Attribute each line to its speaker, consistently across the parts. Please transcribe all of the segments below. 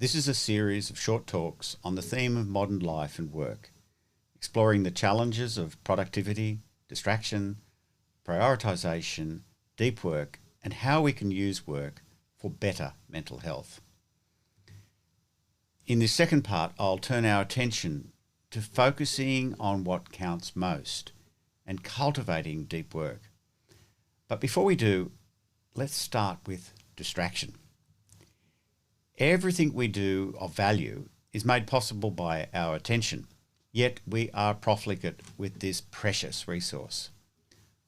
Speaker 1: This is a series of short talks on the theme of modern life and work, exploring the challenges of productivity, distraction, prioritisation, deep work, and how we can use work for better mental health. In this second part, I'll turn our attention to focusing on what counts most and cultivating deep work. But before we do, let's start with distraction. Everything we do of value is made possible by our attention, yet we are profligate with this precious resource.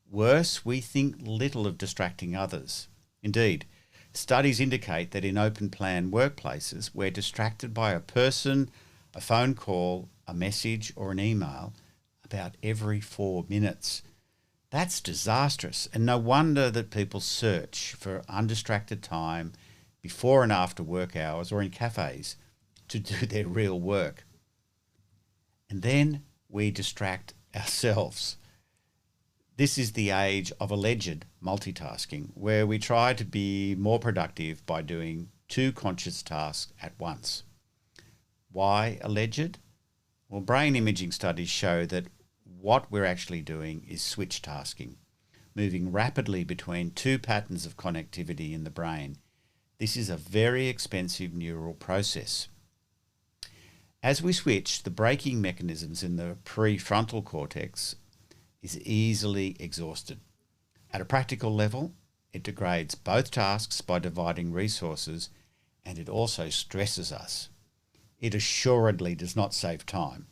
Speaker 1: Worse, we think little of distracting others. Indeed, studies indicate that in open-plan workplaces, we're distracted by a person, a phone call, a message or an email about every 4 minutes. That's disastrous, and no wonder that people search for undistracted time before and after work hours or in cafes to do their real work. And then we distract ourselves. This is the age of alleged multitasking, where we try to be more productive by doing 2 conscious tasks at once. Why alleged? Well, brain imaging studies show that what we're actually doing is switch tasking, moving rapidly between 2 patterns of connectivity in the brain. This is a very expensive neural process. As we switch, the braking mechanisms in the prefrontal cortex is easily exhausted. At a practical level, it degrades both tasks by dividing resources, and it also stresses us. It assuredly does not save time.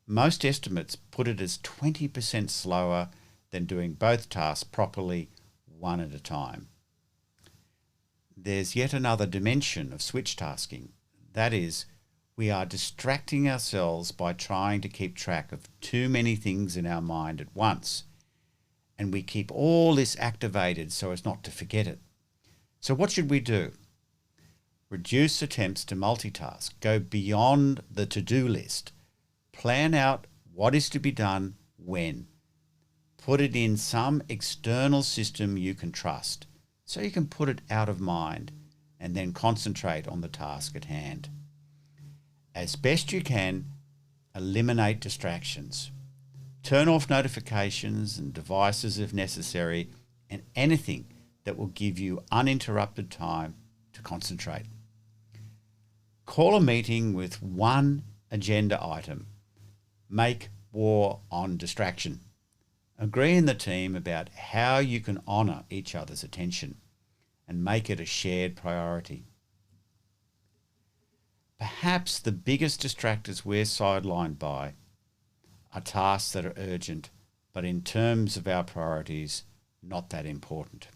Speaker 1: Most estimates put it as 20% slower than doing both tasks properly, one at a time. There's yet another dimension of switch tasking. That is, we are distracting ourselves by trying to keep track of too many things in our mind at once. And we keep all this activated so as not to forget it. So what should we do? Reduce attempts to multitask. Go beyond the to-do list. Plan out what is to be done when. Put it in some external system you can trust, so you can put it out of mind and then concentrate on the task at hand. As best you can, eliminate distractions. Turn off notifications and devices if necessary, and anything that will give you uninterrupted time to concentrate. Call a meeting with one agenda item. Make war on distraction. Agree in the team about how you can honour each other's attention and make it a shared priority. Perhaps the biggest distractors we're sidelined by are tasks that are urgent, but in terms of our priorities, not that important.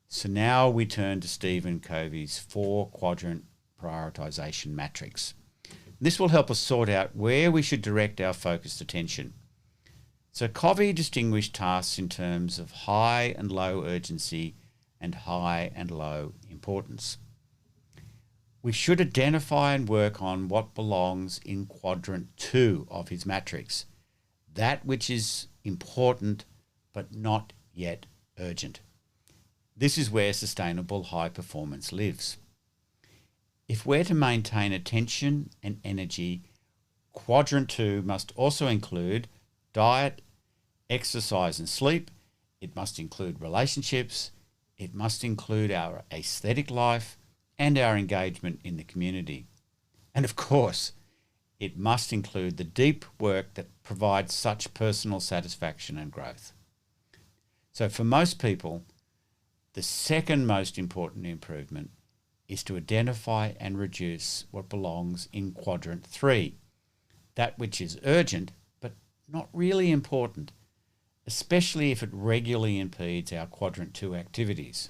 Speaker 1: So now we turn to Stephen Covey's 4-quadrant prioritisation matrix. This will help us sort out where we should direct our focused attention. So Covey distinguished tasks in terms of high and low urgency and high and low importance. We should identify and work on what belongs in quadrant 2 of his matrix, that which is important but not yet urgent. This is where sustainable high performance lives. If we're to maintain attention and energy, quadrant 2 must also include diet, exercise and sleep. It must include relationships. It must include our aesthetic life and our engagement in the community. And of course, it must include the deep work that provides such personal satisfaction and growth. So for most people, the second most important improvement is to identify and reduce what belongs in quadrant 3, that which is urgent but not really important, especially if it regularly impedes our quadrant 2 activities.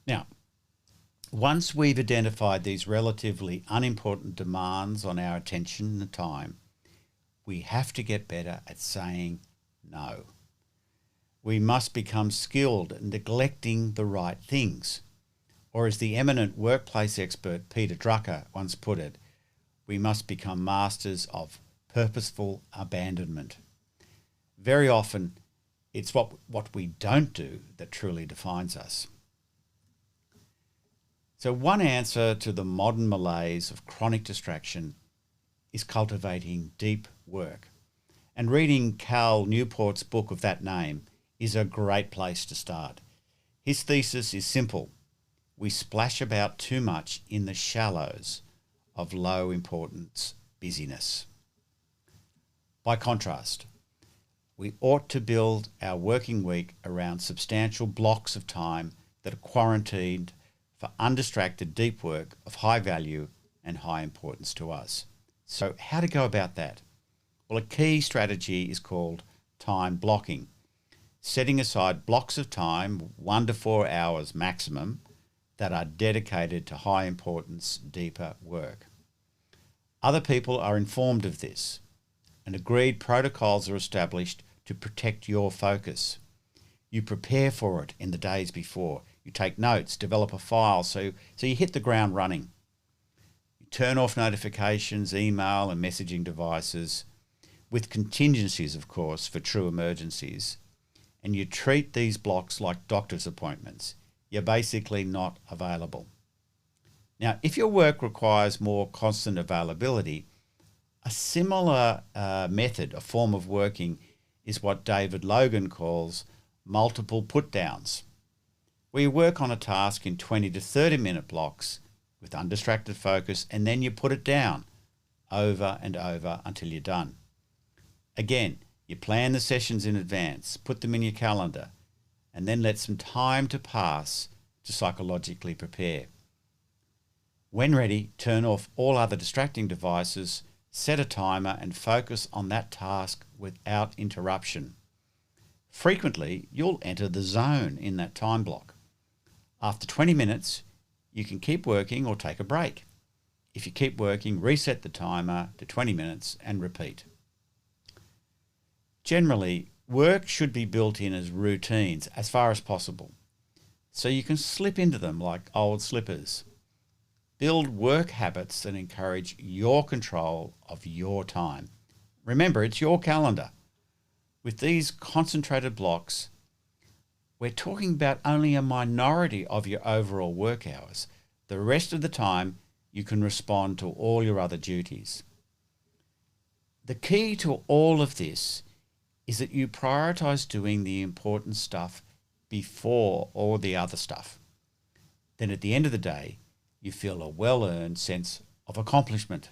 Speaker 1: Now, once we've identified these relatively unimportant demands on our attention and time, we have to get better at saying no. We must become skilled at neglecting the right things. Or as the eminent workplace expert Peter Drucker once put it, we must become masters of purposeful abandonment. Very often, it's what we don't do that truly defines us. So one answer to the modern malaise of chronic distraction is cultivating deep work. And reading Cal Newport's book of that name is a great place to start. His thesis is simple. We splash about too much in the shallows of low importance busyness. By contrast, we ought to build our working week around substantial blocks of time that are quarantined for undistracted deep work of high value and high importance to us. So how to go about that? Well, a key strategy is called time blocking, setting aside blocks of time, 1 to 4 hours maximum, that are dedicated to high importance, deeper work. Other people are informed of this, and agreed protocols are established to protect your focus. You prepare for it in the days before. You take notes, develop a file, so you hit the ground running. You turn off notifications, email and messaging devices, with contingencies, of course, for true emergencies. And you treat these blocks like doctor's appointments. You're basically not available. Now, if your work requires more constant availability, a similar method, a form of working, is what David Logan calls multiple put-downs, where you work on a task in 20 to 30 minute blocks with undistracted focus, and then you put it down over and over until you're done. Again, you plan the sessions in advance, put them in your calendar, and then let some time to pass to psychologically prepare. When ready, turn off all other distracting devices, set a timer and focus on that task without interruption. Frequently, you'll enter the zone in that time block. After 20 minutes, you can keep working or take a break. If you keep working, reset the timer to 20 minutes and repeat. Generally, work should be built in as routines as far as possible, so you can slip into them like old slippers. Build work habits that encourage your control of your time. Remember, it's your calendar. With these concentrated blocks, we're talking about only a minority of your overall work hours. The rest of the time, you can respond to all your other duties. The key to all of this is that you prioritize doing the important stuff before all the other stuff. Then at the end of the day, you feel a well-earned sense of accomplishment.